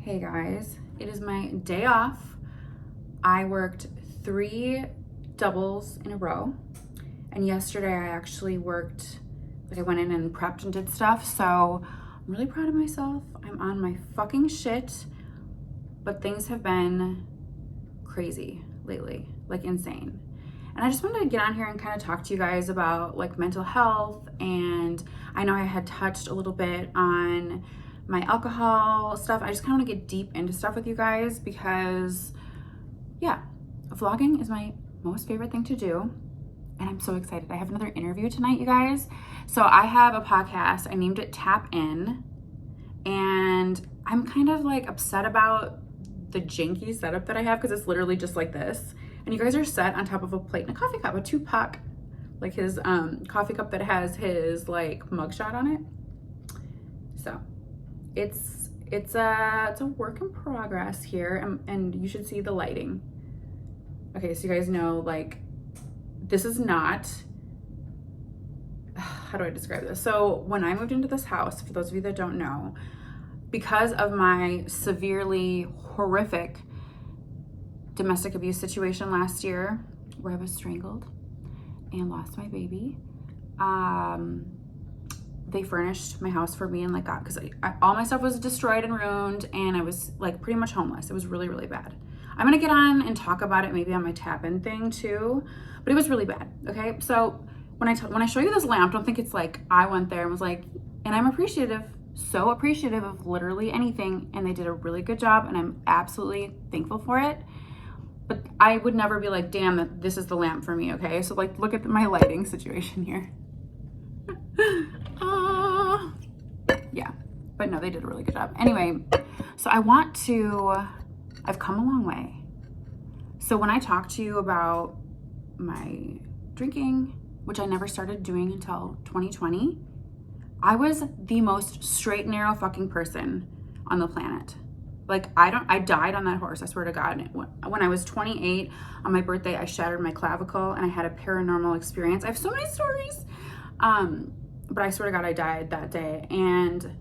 Hey guys, it is my day off. I worked 3 doubles in a row, and yesterday I actually worked, like I went in and prepped and did stuff, so I'm really proud of myself. I'm on my fucking shit, but things have been crazy lately, like insane. And I just wanted to get on here and kind of talk to you guys about like mental health, and I know I had touched a little bit on my alcohol stuff. I just kind of want to get deep into stuff with you guys because, yeah, vlogging is my most favorite thing to do. And I'm so excited. I have another interview tonight, you guys. So I have a podcast. I named it Tap In. And I'm kind of like upset about the janky setup that I have because it's literally just like this. And you guys are set on top of a plate and a coffee cup, a Tupac, like his coffee cup that has his like mugshot on it. So it's a work in progress here, and you should see the lighting. Okay, so you guys know, like, this is not, how do I describe this? So when I moved into this house, for those of you that don't know, because of my severely horrific domestic abuse situation last year where I was strangled and lost my baby, they furnished my house for me and like got, because all my stuff was destroyed and ruined and I was like pretty much homeless. It was really, really bad. I'm gonna get on and talk about it maybe on my Tap In thing too, but it was really bad. Okay, so when I show you this lamp, don't think it's like I went there and was like, and I'm appreciative, so appreciative of literally anything, and they did a really good job and I'm absolutely thankful for it. But I would never be like, damn, that this is the lamp for me. Okay, so like look at my lighting situation here. Yeah, but no, they did a really good job. Anyway, so I've come a long way. So when I talk to you about my drinking, which I never started doing until 2020, I was the most straight, narrow fucking person on the planet. Like, I died on that horse, I swear to God. When I was 28, on my birthday, I shattered my clavicle and I had a paranormal experience. I have so many stories. But I swear to God, I died that day. And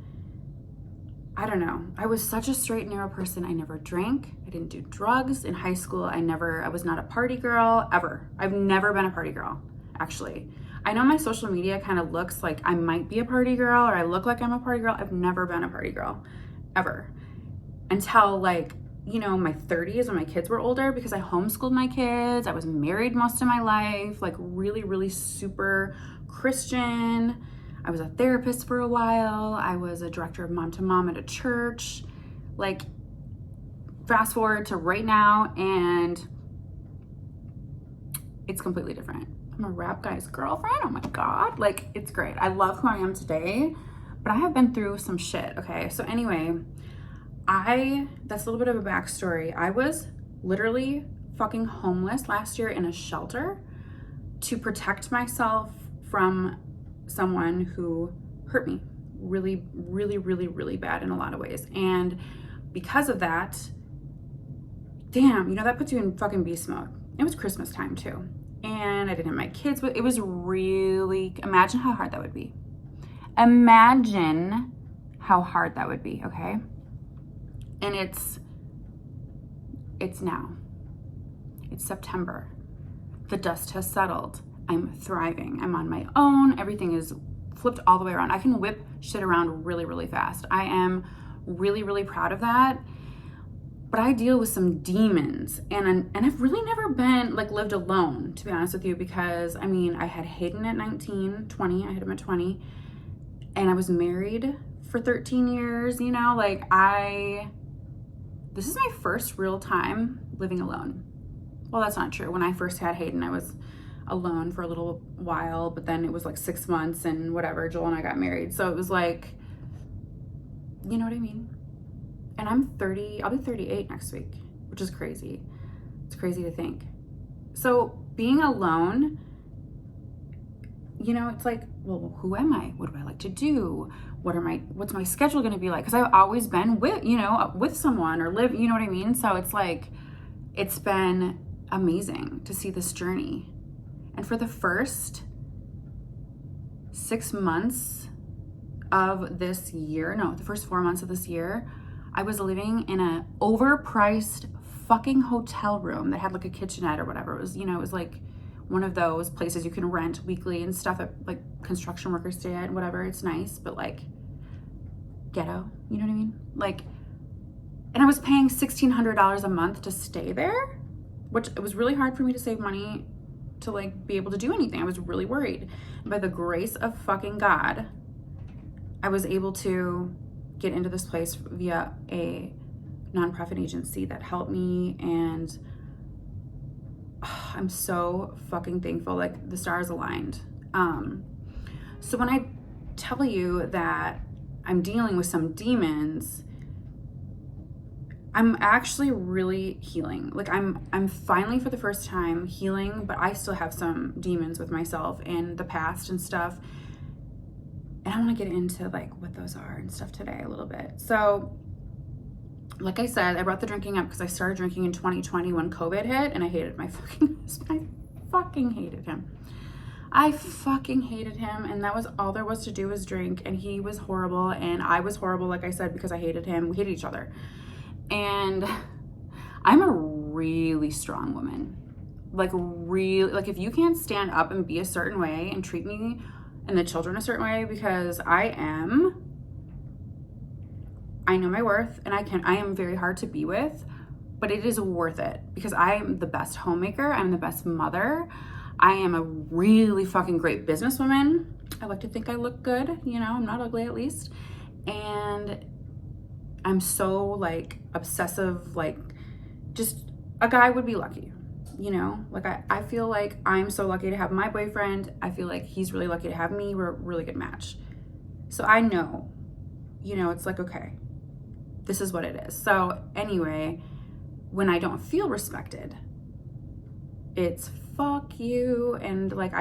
I don't know. I was such a straight, narrow person. I never drank. I didn't do drugs. In high school, I was not a party girl, ever. I've never been a party girl, actually. I know my social media kind of looks like I might be a party girl or I look like I'm a party girl. I've never been a party girl, ever. Until like, you know, my 30s when my kids were older, because I homeschooled my kids. I was married most of my life, like really, really super Christian. I was a therapist for a while. I was a director of Mom to Mom at a church. Like, fast forward to right now, and it's completely different. I'm a rap guy's girlfriend. Oh my God. Like, it's great. I love who I am today, but I have been through some shit. Okay. So anyway, that's a little bit of a backstory. I was literally fucking homeless last year in a shelter to protect myself from someone who hurt me really, really, really, really bad in a lot of ways. And because of that, damn, you know, that puts you in fucking beast mode. It was Christmas time too. And I didn't have my kids, but it was really, imagine how hard that would be. Imagine how hard that would be, okay? And it's now. It's September. The dust has settled. I'm thriving. I'm on my own. Everything is flipped all the way around. I can whip shit around really, really fast. I am really, really proud of that. But I deal with some demons, and I've really never been like lived alone, to be honest with you, because I mean, I had Hayden at 19, 20. I had him at 20, and I was married for 13 years. You know, like this is my first real time living alone. Well, that's not true. When I first had Hayden, I was alone for a little while, but then it was like 6 months and whatever, Joel and I got married. So it was like, you know what I mean? And I'm 30, I'll be 38 next week, which is crazy. It's crazy to think. So being alone, you know, it's like, well, who am I? What do I like to do? What's my schedule going to be like? Because I've always been with someone or live, you know what I mean? So it's like, it's been amazing to see this journey. And for the first 6 months of this year, no, the first 4 months of this year, I was living in a overpriced fucking hotel room that had like a kitchenette or whatever. It was, you know, it was like one of those places you can rent weekly and stuff that like construction workers stay at, whatever. It's nice, but like ghetto, you know what I mean? Like, and I was paying $1,600 a month to stay there, which it was really hard for me to save money to like be able to do anything. I was really worried. By the grace of fucking God, I was able to get into this place via a nonprofit agency that helped me, and I'm so fucking thankful. Like the stars aligned. So when I tell you that I'm dealing with some demons, I'm actually really healing. Like I'm finally for the first time healing, but I still have some demons with myself in the past and stuff. And I want to get into like what those are and stuff today a little bit. So like I said, I brought the drinking up because I started drinking in 2020 when COVID hit, and I hated my fucking husband. I fucking hated him. I fucking hated him, and that was all there was to do was drink, and he was horrible, and I was horrible, like I said, because I hated him. We hated each other. And I'm a really strong woman. Like really, like if you can't stand up and be a certain way and treat me and the children a certain way, because I know my worth, and I am very hard to be with, but it is worth it because I am the best homemaker. I'm the best mother. I am a really fucking great businesswoman. I like to think I look good, you know, I'm not ugly at least. And I'm so like obsessive, like just a guy would be lucky, you know? Like I feel like I'm so lucky to have my boyfriend. I feel like he's really lucky to have me. We're a really good match. So I know, you know, it's like, okay, this is what it is. So anyway, when I don't feel respected, it's fuck you. And like,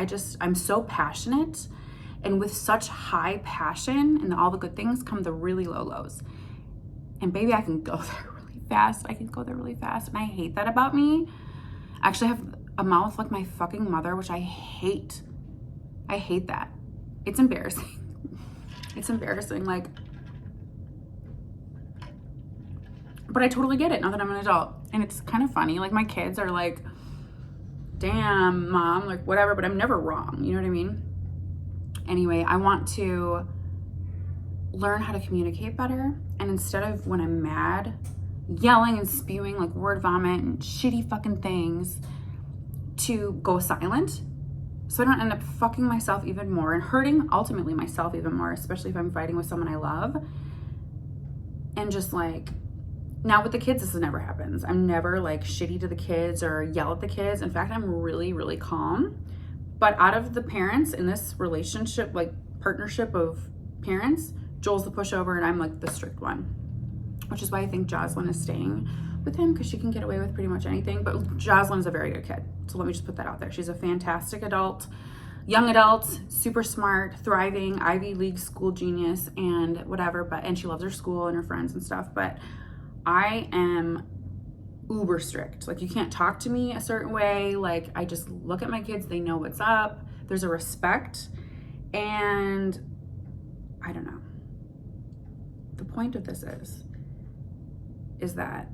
I'm so passionate, and with such high passion and all the good things come the really low lows. And baby, I can go there really fast. And I hate that about me. I actually have a mouth like my fucking mother, which I hate. I hate that. It's embarrassing. It's embarrassing. Like, but I totally get it now that I'm an adult. And it's kind of funny. Like my kids are like, damn, mom, like whatever, but I'm never wrong. You know what I mean? Anyway, I want to learn how to communicate better. And instead of when I'm mad, yelling and spewing like word vomit and shitty fucking things, to go silent so I don't end up fucking myself even more and hurting ultimately myself even more, especially if I'm fighting with someone I love. And just like, now with the kids, this never happens. I'm never like shitty to the kids or yell at the kids. In fact, I'm really, really calm. But out of the parents in this relationship, like partnership of parents, Joel's the pushover and I'm like the strict one, which is why I think Jocelyn is staying with him, because she can get away with pretty much anything. But Jocelyn's a very good kid. So let me just put that out there. She's a fantastic adult, young adult, super smart, thriving, Ivy League school genius and whatever, and she loves her school and her friends and stuff. But I am uber strict. Like you can't talk to me a certain way. Like I just look at my kids, they know what's up. There's a respect. And I don't know. The point of this is that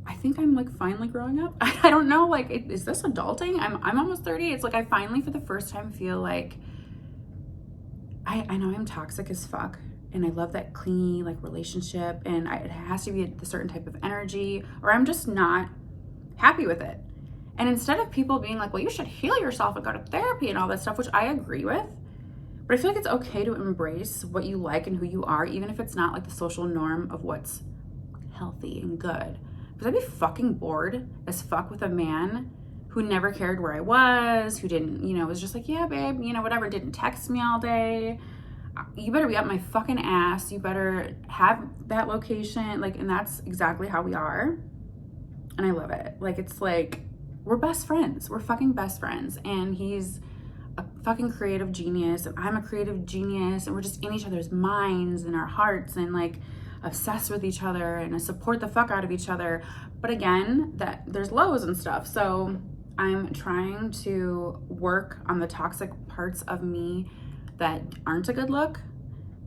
I think I'm like finally growing up. I don't know, like, is this adulting? I'm almost 30. It's like I finally for the first time feel like I know I'm toxic as fuck. And I love that clingy like relationship, and it has to be a certain type of energy, or I'm just not happy with it. And instead of people being like, well, you should heal yourself and go to therapy and all that stuff, which I agree with, but I feel like it's okay to embrace what you like and who you are, even if it's not like the social norm of what's healthy and good. Because I'd be fucking bored as fuck with a man who never cared where I was, who didn't, you know, was just like, yeah, babe, you know, whatever, didn't text me all day. You better be up my fucking ass. You better have that location. Like, and that's exactly how we are. And I love it. Like, it's like, we're best friends. We're fucking best friends. And he's a fucking creative genius. And I'm a creative genius. And we're just in each other's minds and our hearts and like obsessed with each other and support the fuck out of each other. But again, that there's lows and stuff. So I'm trying to work on the toxic parts of me that aren't a good look,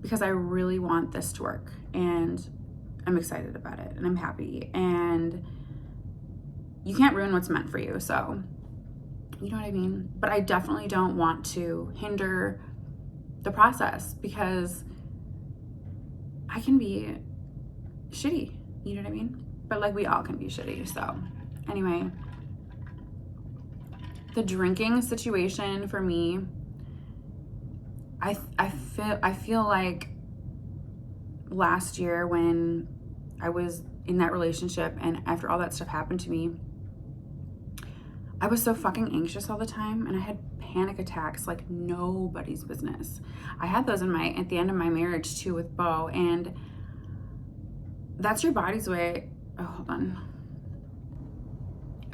because I really want this to work, and I'm excited about it, and I'm happy, and you can't ruin what's meant for you. So, you know what I mean? But I definitely don't want to hinder the process, because I can be shitty, you know what I mean? But like, we all can be shitty. So anyway, the drinking situation for me, I feel like last year when I was in that relationship and after all that stuff happened to me, I was so fucking anxious all the time, and I had panic attacks like nobody's business. I had those at the end of my marriage too with Beau, and that's your body's way. Oh, hold on.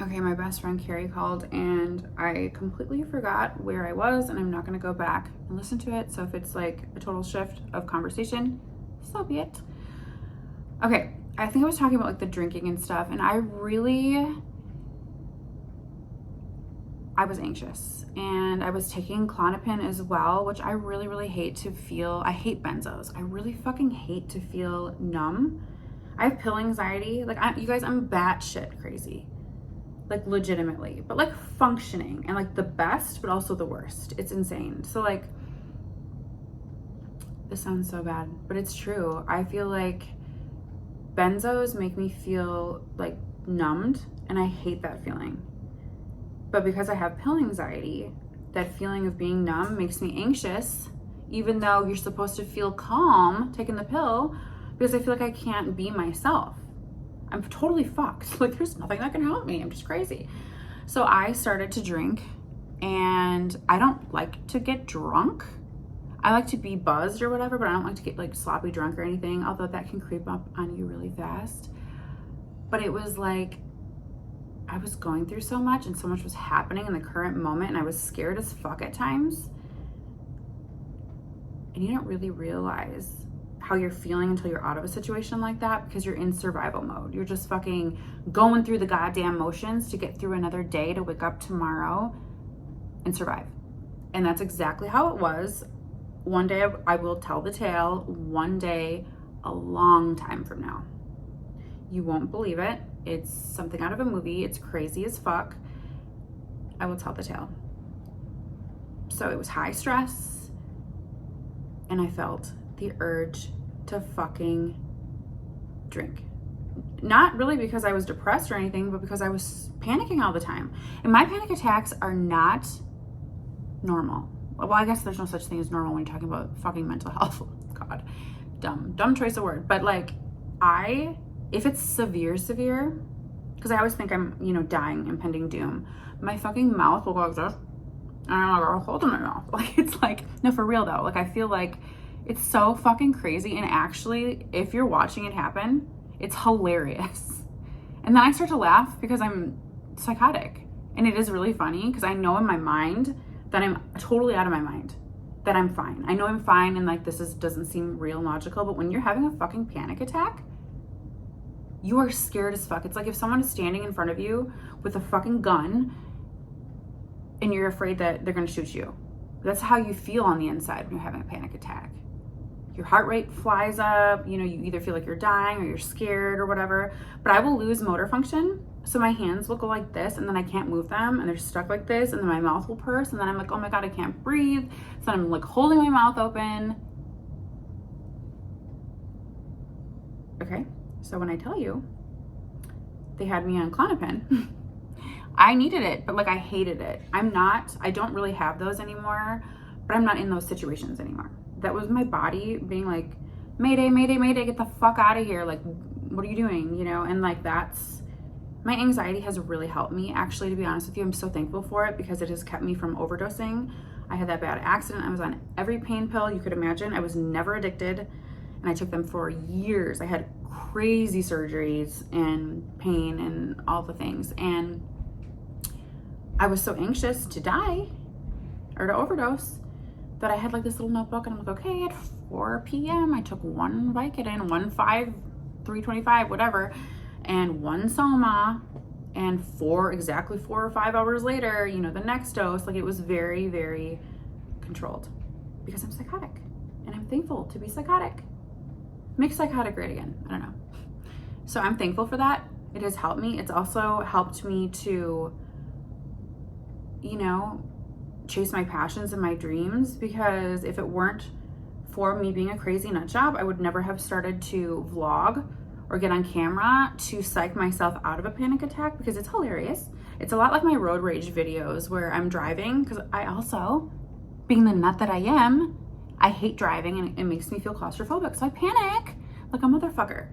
Okay, my best friend Carrie called, and I completely forgot where I was, and I'm not gonna go back and listen to it. So if it's like a total shift of conversation, so be it. Okay, I think I was talking about like the drinking and stuff, and I was anxious, and I was taking Klonopin as well, which I really hate to feel. I hate benzos. I really fucking hate to feel numb. I have pill anxiety. Like, you guys, I'm batshit crazy. Like, legitimately. But like functioning, and like the best, but also the worst. It's insane. So like, this sounds so bad, but it's true. I feel like benzos make me feel like numbed, and I hate that feeling. But because I have pill anxiety, that feeling of being numb makes me anxious, even though you're supposed to feel calm taking the pill, because I feel like I can't be myself. I'm totally fucked. Like, there's nothing that can help me. I'm just crazy. So I started to drink, and I don't like to get drunk. I like to be buzzed or whatever, but I don't like to get like sloppy drunk or anything, although that can creep up on you really fast. But it was like, I was going through so much, and so much was happening in the current moment, and I was scared as fuck at times. And you don't really realize how you're feeling until you're out of a situation like that, because you're in survival mode. You're just fucking going through the goddamn motions to get through another day, to wake up tomorrow and survive. And that's exactly how it was. One day I will tell the tale. One day, a long time from now. You won't believe it. It's something out of a movie. It's crazy as fuck. I will tell the tale. So it was high stress, and I felt the urge to fucking drink. Not really because I was depressed or anything, but because I was panicking all the time. And my panic attacks are not normal. Well, I guess there's no such thing as normal when you're talking about fucking mental health. God, dumb choice of word. But like, if it's severe, because I always think I'm, dying, impending doom, my fucking mouth will go like this, and I'm like, holding my mouth. Like, it's like, no, for real though. Like, I feel like it's so fucking crazy. And actually, if you're watching it happen, it's hilarious. And then I start to laugh because I'm psychotic. And it is really funny, because I know in my mind that I'm totally out of my mind, that I'm fine. I know I'm fine, and like, doesn't seem real logical, but when you're having a fucking panic attack, you are scared as fuck. It's like if someone is standing in front of you with a fucking gun, and you're afraid that they're gonna shoot you. That's how you feel on the inside when you're having a panic attack. Your heart rate flies up, you either feel like you're dying or you're scared or whatever. But I will lose motor function. So my hands will go like this, and then I can't move them, and they're stuck like this, and then my mouth will purse, and then I'm like, oh my God, I can't breathe. So I'm like holding my mouth open. Okay, so when I tell you they had me on Klonopin, I needed it, but like, I hated it. I don't really have those anymore, but I'm not in those situations anymore. That was my body being like, Mayday, Mayday, Mayday, get the fuck out of here. Like, what are you doing? And like, my anxiety has really helped me, actually, to be honest with you. I'm so thankful for it, because it has kept me from overdosing. I had that bad accident. I was on every pain pill you could imagine. I was never addicted, and I took them for years. I had crazy surgeries and pain and all the things. And I was so anxious to die or to overdose that I had like this little notebook, and I'm like, okay, at 4 p.m. I took one Vicodin, 325, whatever, and one Soma, and exactly 4 or 5 hours later, the next dose. Like, it was very, very controlled, because I'm psychotic, And I'm thankful to be psychotic. Make psychotic great again. I don't know. So I'm thankful for that. It has helped me. It's also helped me to, you know, chase my passions and my dreams, because if it weren't for me being a crazy nut job, I would never have started to vlog or get on camera to psych myself out of a panic attack, because it's hilarious. It's a lot like my road rage videos where I'm driving, because I also, being the nut that I am, I hate driving and it makes me feel claustrophobic. So I panic like a motherfucker.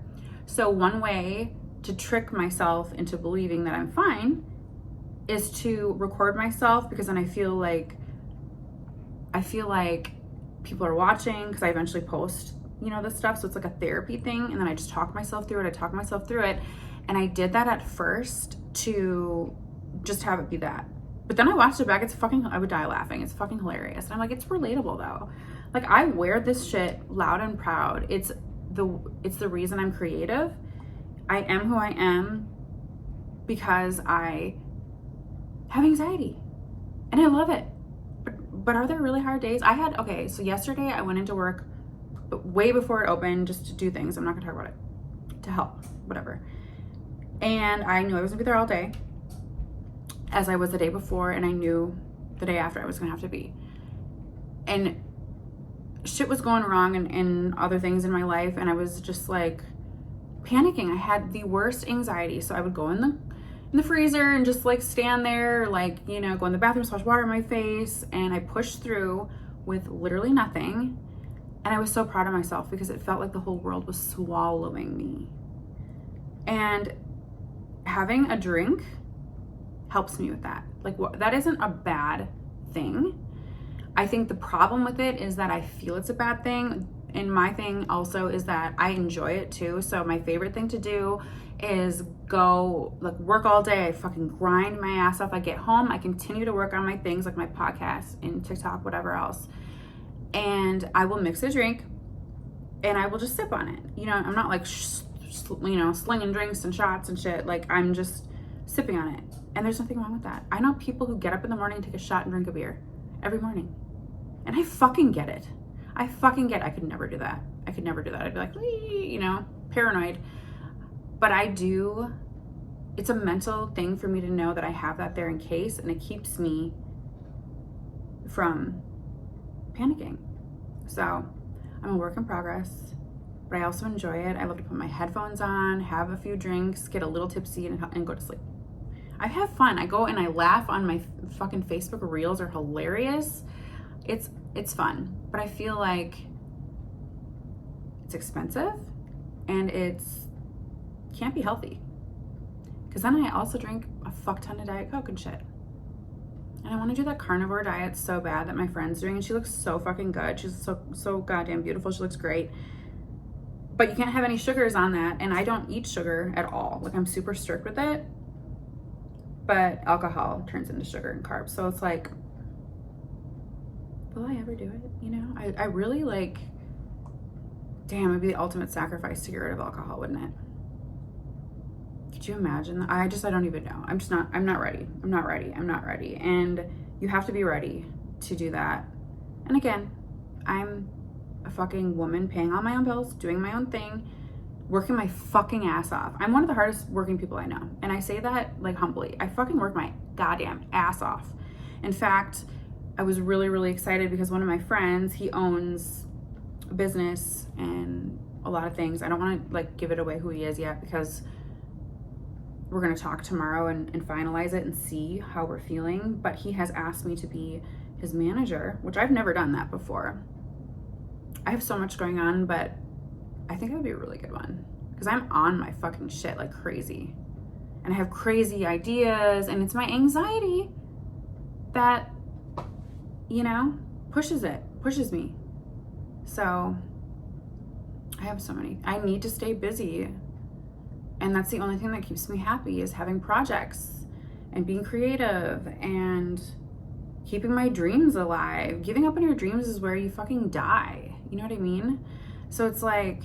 So one way to trick myself into believing that I'm fine is to record myself, because then I feel like people are watching, because I eventually post, you know, this stuff. So it's like a therapy thing. And then I just talk myself through it. And I did that at first to just have it be that. But then I watched it back. I would die laughing. It's fucking hilarious. And I'm like, it's relatable though. Like, I wear this shit loud and proud. It's the reason I'm creative. I am who I am because I have anxiety and I love it. But are there really hard days? So yesterday I went into work way before it opened just to do things. I'm not gonna talk about it, to help, whatever. And I knew I was gonna be there all day, as I was the day before, and I knew the day after I was gonna have to be. And shit was going wrong and other things in my life, and I was just like panicking. I had the worst anxiety. So I would go in the freezer and just like stand there, like, you know, go in the bathroom, splash water in my face, and I pushed through with literally nothing. And I was so proud of myself because it felt like the whole world was swallowing me. And having a drink helps me with that. Like, that isn't a bad thing. I think the problem with it is that I feel it's a bad thing. And my thing also is that I enjoy it too. So my favorite thing to do is go like work all day. I fucking grind my ass off. I get home, I continue to work on my things like my podcast and TikTok, whatever else. And I will mix a drink and I will just sip on it. You know, I'm not like, slinging drinks and shots and shit. Like, I'm just sipping on it. And there's nothing wrong with that. I know people who get up in the morning and take a shot and drink a beer every morning. And I fucking get it. I could never do that. I'd be like, you know, paranoid. But I do. It's a mental thing for me to know that I have that there in case, and it keeps me from panicking. So I'm a work in progress, but I also enjoy it. I love to put my headphones on, have a few drinks, get a little tipsy, and go to sleep. I have fun. I go and I laugh on my fucking Facebook reels are hilarious. It's fun, but I feel like it's expensive and can't be healthy. Because then I also drink a fuck ton of Diet Coke and shit. And I want to do that carnivore diet so bad that my friend's doing, and she looks so fucking good. She's so goddamn beautiful. She looks great. But you can't have any sugars on that, and I don't eat sugar at all. Like, I'm super strict with it. But alcohol turns into sugar and carbs. So it's like, will I ever do it? You know, I really like, damn, it'd be the ultimate sacrifice to get rid of alcohol, wouldn't it? Could you imagine? I don't even know. I'm not ready. I'm not ready. And you have to be ready to do that. And again, I'm a fucking woman paying all my own bills, doing my own thing, working my fucking ass off. I'm one of the hardest working people I know. And I say that like humbly. I fucking work my goddamn ass off. In fact, I was really, really excited because one of my friends, he owns a business and a lot of things. I don't want to like give it away who he is yet, because we're going to talk tomorrow and finalize it and see how we're feeling. But he has asked me to be his manager, which I've never done that before. I have so much going on, but I think it would be a really good one, because I'm on my fucking shit like crazy. And I have crazy ideas, and it's my anxiety that, you know, pushes me. So I need to stay busy. And that's the only thing that keeps me happy, is having projects and being creative and keeping my dreams alive. Giving up on your dreams is where you fucking die. You know what I mean? So it's like,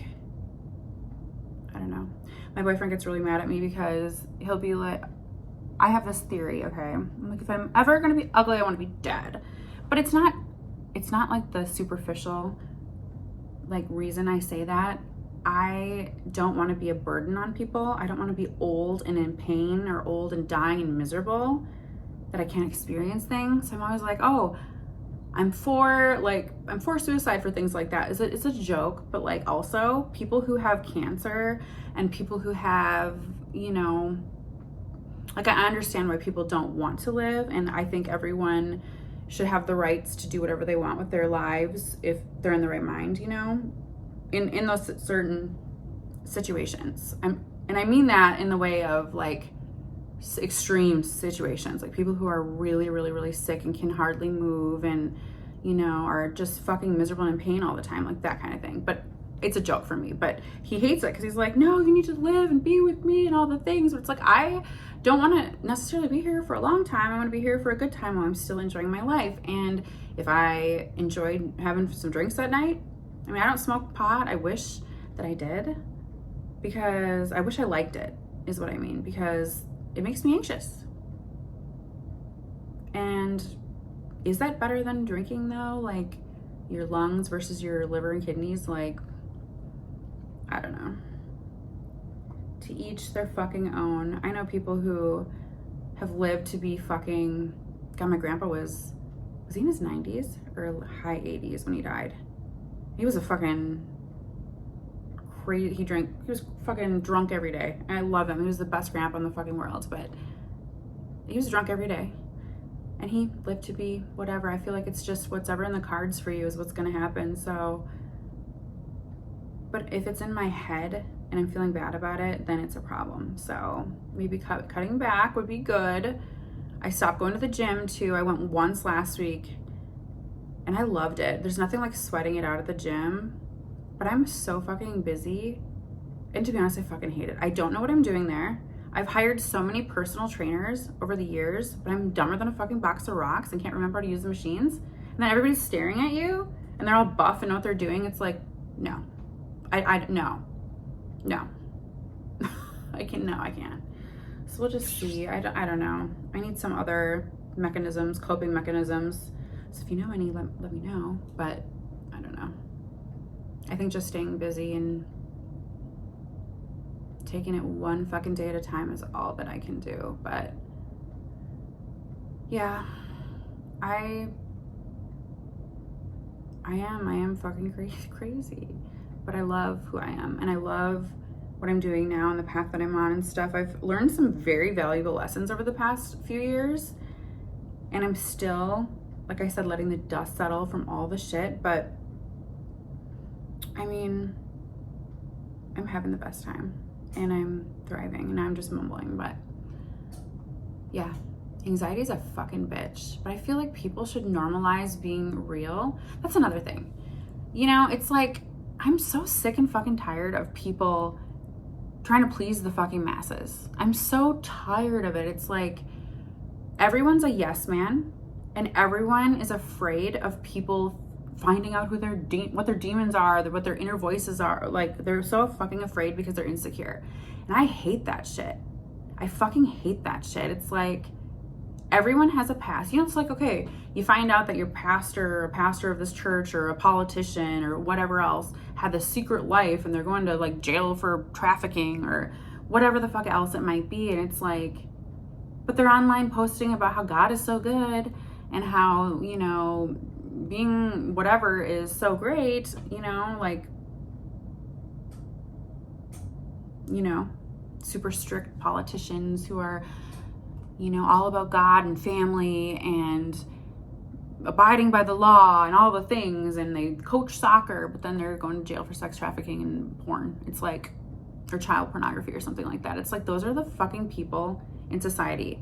I don't know. My boyfriend gets really mad at me because he'll be like, I have this theory, okay? I'm like, if I'm ever gonna be ugly, I wanna be dead. But it's not like the superficial like reason I say that, I don't want to be a burden on people. I don't want to be old and in pain or old and dying and miserable that I can't experience things. So I'm always like, oh, I'm for suicide for things like that. It's a joke, but like also people who have cancer and people who have, you know, like I understand why people don't want to live, and I think everyone should have the rights to do whatever they want with their lives if they're in the right mind, you know, in those certain situations. And I mean that in the way of like extreme situations, like people who are really, really, really sick and can hardly move and, you know, are just fucking miserable and in pain all the time, like that kind of thing. But it's a joke for me, but he hates it because he's like, no, you need to live and be with me and all the things. But it's like, I don't want to necessarily be here for a long time. I want to be here for a good time while I'm still enjoying my life. And if I enjoyed having some drinks that night, I mean, I don't smoke pot. I wish that I did, because I wish I liked it, is what I mean, because it makes me anxious. And is that better than drinking though? Like your lungs versus your liver and kidneys? Like, I don't know. To each their fucking own. I know people who have lived to be fucking, God, my grandpa was he in his 90s or high 80s when he died? He was a fucking crazy, he was fucking drunk every day. And I love him. He was the best grandpa in the fucking world, but he was drunk every day. And he lived to be whatever. I feel like it's just what's ever in the cards for you is what's gonna happen. So, but if it's in my head and I'm feeling bad about it, then it's a problem. So maybe cutting back would be good. I stopped going to the gym too. I went once last week and I loved it. There's nothing like sweating it out at the gym, but I'm so fucking busy. And to be honest, I fucking hate it. I don't know what I'm doing there. I've hired so many personal trainers over the years, but I'm dumber than a fucking box of rocks and can't remember how to use the machines. And then everybody's staring at you and they're all buff and know what they're doing. It's like, no, no. I can't. So we'll just see. I don't know. I need some other mechanisms, coping mechanisms. So if you know any, let me know. But I don't know. I think just staying busy and taking it one fucking day at a time is all that I can do. But yeah, I am fucking crazy, but I love who I am and I love what I'm doing now and the path that I'm on and stuff. I've learned some very valuable lessons over the past few years, and I'm still, like I said, letting the dust settle from all the shit. But I mean, I'm having the best time and I'm thriving and I'm just mumbling. But yeah, anxiety is a fucking bitch, but I feel like people should normalize being real. That's another thing. You know, it's like, I'm so sick and fucking tired of people trying to please the fucking masses. I'm so tired of it. It's like everyone's a yes man and everyone is afraid of people finding out who what their demons are, what their inner voices are. Like, they're so fucking afraid because they're insecure. And I hate that shit. I fucking hate that shit. It's like, everyone has a past. You know, it's like, okay, you find out that your pastor or a pastor of this church or a politician or whatever else had this secret life and they're going to like jail for trafficking or whatever the fuck else it might be. And it's like, but they're online posting about how God is so good and how, you know, being whatever is so great, you know, like, you know, super strict politicians who are, you know, all about God and family and abiding by the law and all the things, and they coach soccer, but then they're going to jail for sex trafficking and porn. It's like, or child pornography or something like that. It's like, those are the fucking people in society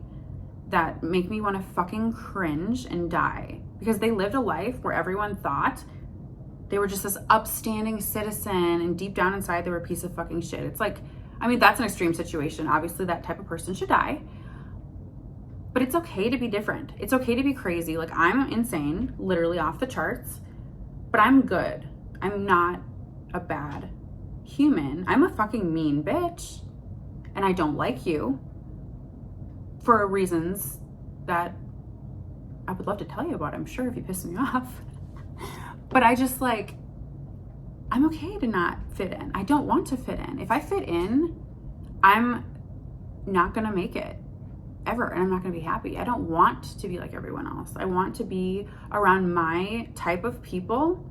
that make me want to fucking cringe and die, because they lived a life where everyone thought they were just this upstanding citizen and deep down inside they were a piece of fucking shit. It's like, I mean, that's an extreme situation. Obviously that type of person should die. But it's okay to be different. It's okay to be crazy. Like, I'm insane, literally off the charts, but I'm good. I'm not a bad human. I'm a fucking mean bitch. And I don't like you for reasons that I would love to tell you about, I'm sure, if you piss me off. But I just like, I'm okay to not fit in. I don't want to fit in. If I fit in, I'm not gonna make it ever, and I'm not gonna be happy. I don't want to be like everyone else. I want to be around my type of people,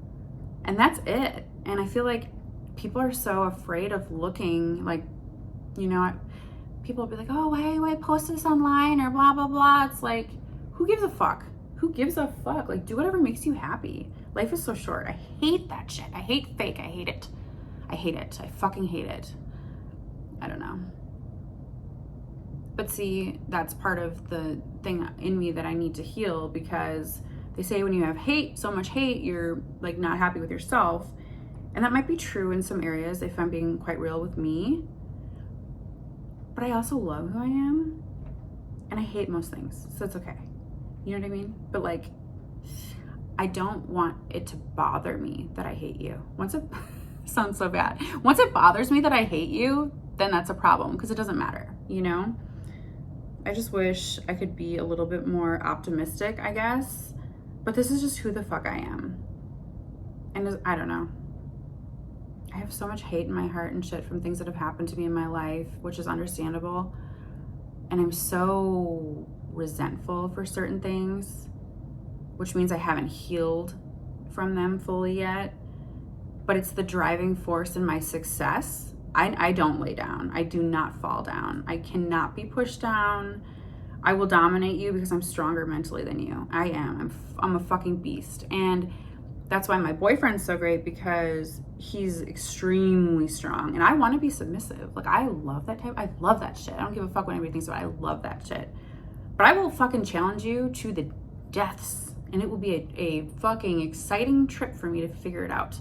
and that's it. And I feel like people are so afraid of looking like, you know, people will be like, oh, why post this online or blah, blah, blah. It's like, who gives a fuck? Who gives a fuck? Like, do whatever makes you happy. Life is so short. I hate that shit. I hate fake. I hate it. I hate it. I fucking hate it. I don't know. But see, that's part of the thing in me that I need to heal, because they say when you have hate, so much hate, you're like not happy with yourself. And that might be true in some areas if I'm being quite real with me. But I also love who I am, and I hate most things, so it's okay. You know what I mean? But like, I don't want it to bother me that I hate you. Once it sounds so bad. Once it bothers me that I hate you, then that's a problem, because it doesn't matter, you know? I just wish I could be a little bit more optimistic, I guess. But this is just who the fuck I am. And I don't know. I have so much hate in my heart and shit from things that have happened to me in my life, which is understandable. And I'm so resentful for certain things, which means I haven't healed from them fully yet. But it's the driving force in my success. I don't lay down. I do not fall down. I cannot be pushed down. I will dominate you because I'm stronger mentally than you. I am. I'm a fucking beast. And that's why my boyfriend's so great, because he's extremely strong. And I want to be submissive. Like, I love that type. I love that shit. I don't give a fuck what anybody thinks about it. I love that shit. But I will fucking challenge you to the deaths. And it will be a fucking exciting trip for me to figure it out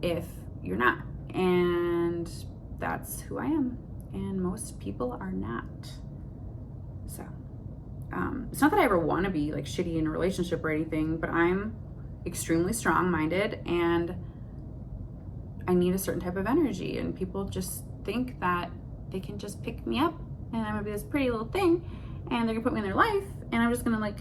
if you're not. And that's who I am. And most people are not. So, it's not that I ever want to be like shitty in a relationship or anything, but I'm extremely strong-minded and I need a certain type of energy. And people just think that they can just pick me up and I'm gonna be this pretty little thing and they're gonna put me in their life and I'm just gonna like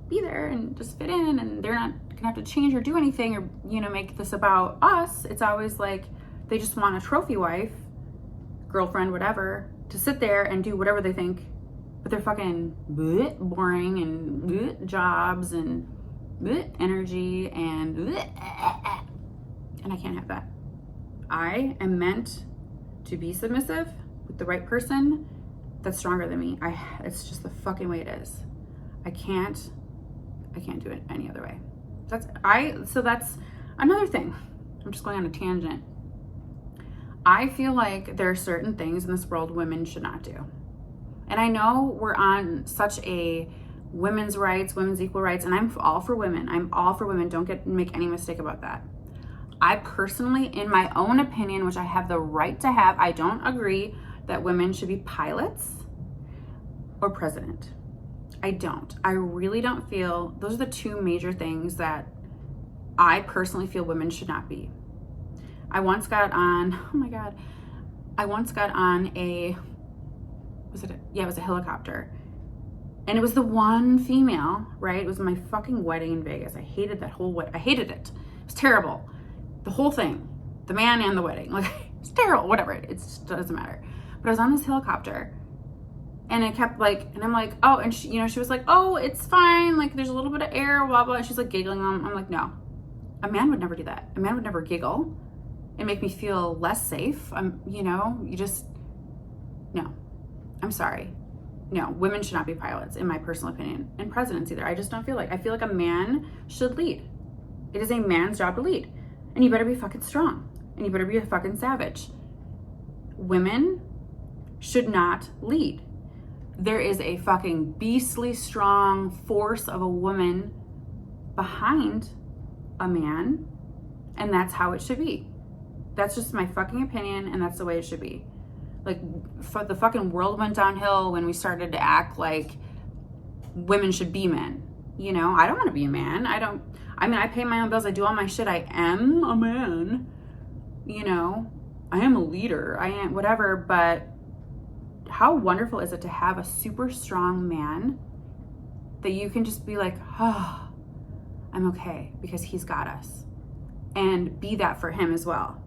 be there and just fit in, and they're not gonna have to change or do anything or, you know, make this about us. It's always like they just want a trophy wife, girlfriend, whatever, to sit there and do whatever they think, but they're fucking boring and jobs and energy and I can't have that. I am meant to be submissive with the right person that's stronger than me. It's just the fucking way it is. I can't do it any other way. So that's another thing. I'm just going on a tangent. I feel like there are certain things in this world women should not do. And I know we're on such a women's rights, women's equal rights, and I'm all for women. I'm all for women. Don't make any mistake about that. I personally, in my own opinion, which I have the right to have, I don't agree that women should be pilots or president. I don't. I really don't feel, those are the two major things that I personally feel women should not be. I once got on, oh my God, it was a helicopter. And it was the one female, right? It was my fucking wedding in Vegas. I hated that whole I hated it. It was terrible. The whole thing, the man and the wedding, like it's terrible, whatever. It just doesn't matter. But I was on this helicopter and it kept like, and I'm like, oh, and she, you know, she was like, oh, it's fine. Like there's a little bit of air, blah, blah. And she's like giggling. I'm like, no, a man would never do that. A man would never giggle and make me feel less safe. No, I'm sorry. No, women should not be pilots, in my personal opinion, and presidents either. I just don't feel like, I feel like a man should lead. It is a man's job to lead. And you better be fucking strong. And you better be a fucking savage. Women should not lead. There is a fucking beastly strong force of a woman behind a man, and that's how it should be. That's just my fucking opinion, and that's the way it should be. Like, the fucking world went downhill when we started to act like women should be men. You know, I don't want to be a man. I pay my own bills. I do all my shit. I am a man. You know, I am a leader. I am whatever. But how wonderful is it to have a super strong man that you can just be like, oh, I'm okay because he's got us. and be that for him as well.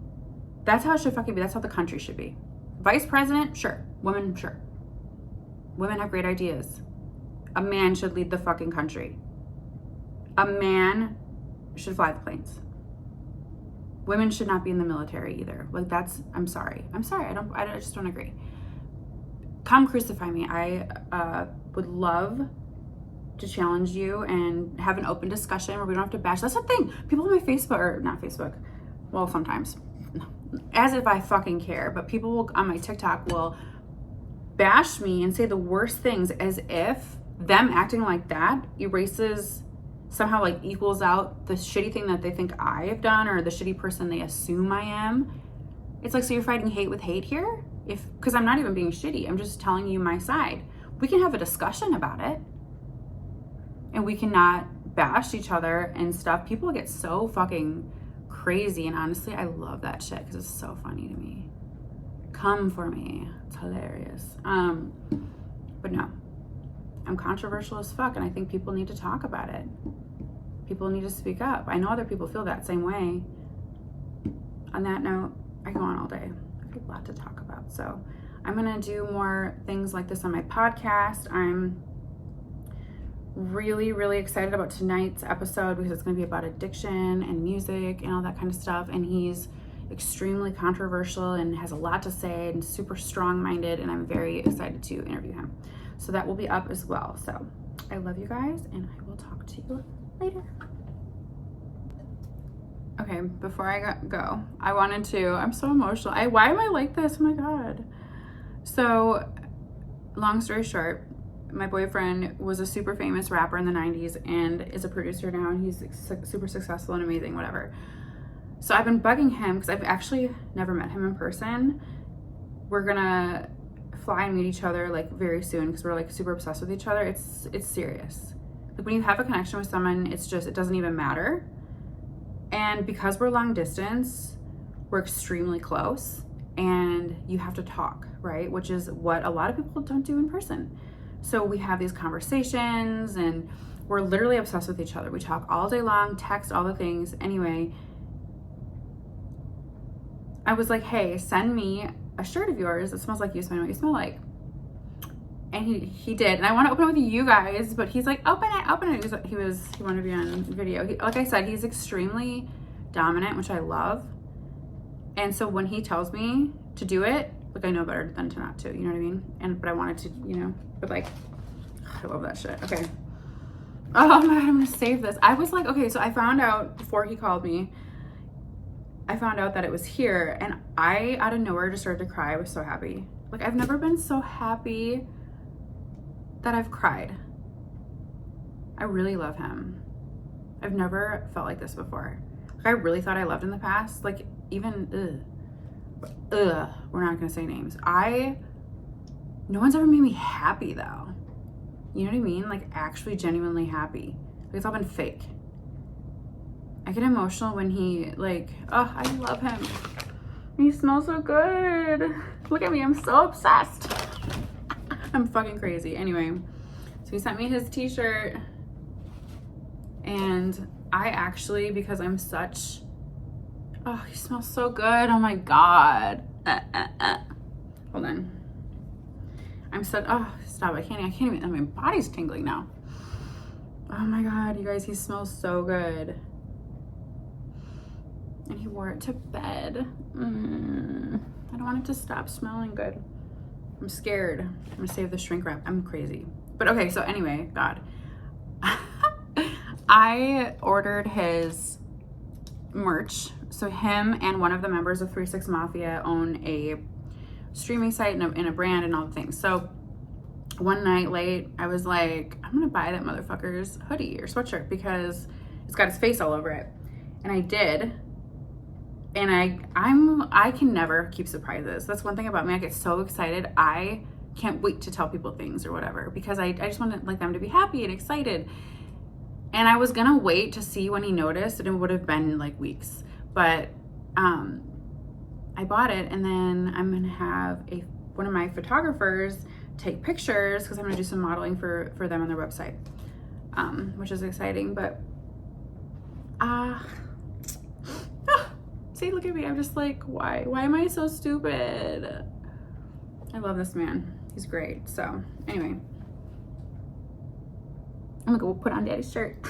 That's how it should fucking be. That's how the country should be. Vice president, sure. Women, sure. Women have great ideas. A man should lead the fucking country. A man should fly the planes. Women should not be in the military either. Like, that's, I'm sorry. I just don't agree. Come crucify me. I would love to challenge you and have an open discussion where we don't have to bash. That's the thing. People on my Facebook, or not Facebook, well, sometimes, as if I fucking care, but people will, on my TikTok, will bash me and say the worst things as if them acting like that erases, somehow like equals out the shitty thing that they think I have done, or the shitty person they assume I am. It's like, so you're fighting hate with hate here? Because I'm not even being shitty. I'm just telling you my side. We can have a discussion about it. And we cannot bash each other and stuff. People get so fucking crazy. And honestly, I love that shit because it's so funny to me. Come for me. It's hilarious. But no. I'm controversial as fuck, and I think people need to talk about it. People need to speak up. I know other people feel that same way. On that note, I go on all day. I have a lot to talk about. So I'm going to do more things like this on my podcast. I'm really, really excited about tonight's episode because it's going to be about addiction and music and all that kind of stuff. And he's extremely controversial and has a lot to say and super strong-minded, and I'm very excited to interview him. So that will be up as well. So I love you guys, and I will talk to you later. Okay, before I go, I wanted to, I'm so emotional. Why am I like this? Oh my God. So long story short, my boyfriend was a super famous rapper in the 90s and is a producer now, and he's super successful and amazing, whatever. So I've been bugging him because I've actually never met him in person. We're gonna fly and meet each other like very soon because we're like super obsessed with each other. It's serious. Like, when you have a connection with someone, it's just, it doesn't even matter. And because we're long distance, we're extremely close, and you have to talk, right? Which is what a lot of people don't do in person. So we have these conversations, and we're literally obsessed with each other. We talk all day long, text, all the things. Anyway, I was like, hey, send me a shirt of yours that smells like you, so I know what you smell like. And he did, and I want to open it with you guys, but he's like, open it. He wanted to be on video. Like I said, he's extremely dominant, which I love. And so when he tells me to do it, like, I know better than to not to, you know what I mean? But I wanted to, but like, I love that shit. Okay. Oh my God, I'm gonna save this. I was like, okay, so I found out before he called me, I found out that it was here, and I, out of nowhere, just started to cry. I was so happy. Like, I've never been so happy that I've cried. I really love him. I've never felt like this before. Like, I really thought I loved in the past. Like, even, we're not gonna say names. No one's ever made me happy though. You know what I mean? Like, actually genuinely happy. Like, it's all been fake. I get emotional when he, like, oh, I love him. He smells so good. Look at me, I'm so obsessed. I'm fucking crazy. Anyway, so he sent me his t-shirt, and I actually, because I'm such, oh, he smells so good. Oh my God. Hold on. I'm such, oh, stop. I can't even, my body's tingling now. Oh my God, you guys, he smells so good. And he wore it to bed. I don't want it to stop smelling good. I'm scared. I'm gonna save the shrink wrap. I'm crazy. But okay, so anyway, God. I ordered his merch. So him and one of the members of 3 6 Mafia own a streaming site and a brand and all the things. So one night late, I was like, I'm gonna buy that motherfucker's hoodie or sweatshirt because it's got his face all over it. And I did. And I can never keep surprises. That's one thing about me. I get so excited. I can't wait to tell people things or whatever because I just want like them to be happy and excited. And I was gonna wait to see when he noticed, and it would have been like weeks. But I bought it, and then I'm gonna have one of my photographers take pictures because I'm gonna do some modeling for them on their website, which is exciting. But See, look at me. I'm just like, why? Why am I so stupid? I love this man. He's great. So anyway, I'm gonna go put on Daddy's shirt.